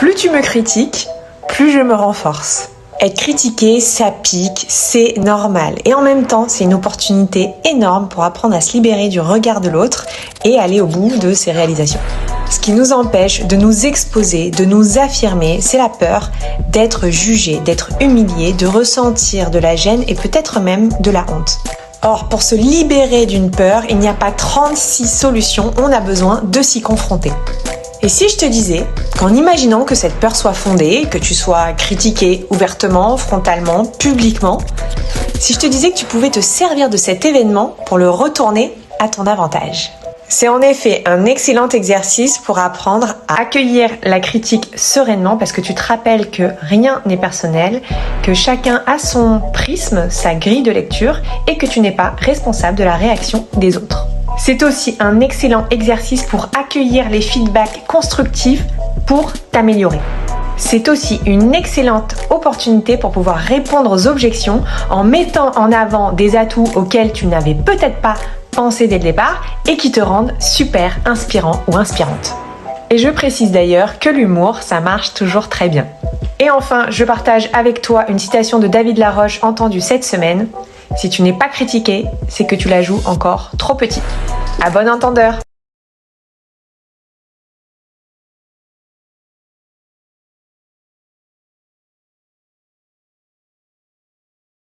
plus tu me critiques, plus je me renforce. Être critiqué, ça pique, c'est normal. Et en même temps, c'est une opportunité énorme pour apprendre à se libérer du regard de l'autre et aller au bout de ses réalisations. Ce qui nous empêche de nous exposer, de nous affirmer, c'est la peur d'être jugé, d'être humilié, de ressentir de la gêne et peut-être même de la honte. Or, pour se libérer d'une peur, il n'y a pas 36 solutions, on a besoin de s'y confronter. Et si je te disais qu'en imaginant que cette peur soit fondée, que tu sois critiqué ouvertement, frontalement, publiquement, si je te disais que tu pouvais te servir de cet événement pour le retourner à ton avantage. C'est en effet un excellent exercice pour apprendre à accueillir la critique sereinement parce que tu te rappelles que rien n'est personnel, que chacun a son prisme, sa grille de lecture et que tu n'es pas responsable de la réaction des autres. C'est aussi un excellent exercice pour accueillir les feedbacks constructifs pour t'améliorer. C'est aussi une excellente opportunité pour pouvoir répondre aux objections en mettant en avant des atouts auxquels tu n'avais peut-être pas pensé dès le départ et qui te rendent super inspirant ou inspirante. Et je précise d'ailleurs que l'humour, ça marche toujours très bien. Et enfin, je partage avec toi une citation de David Laroche entendue cette semaine. Si tu n'es pas critiqué, c'est que tu la joues encore trop petit. À bon entendeur!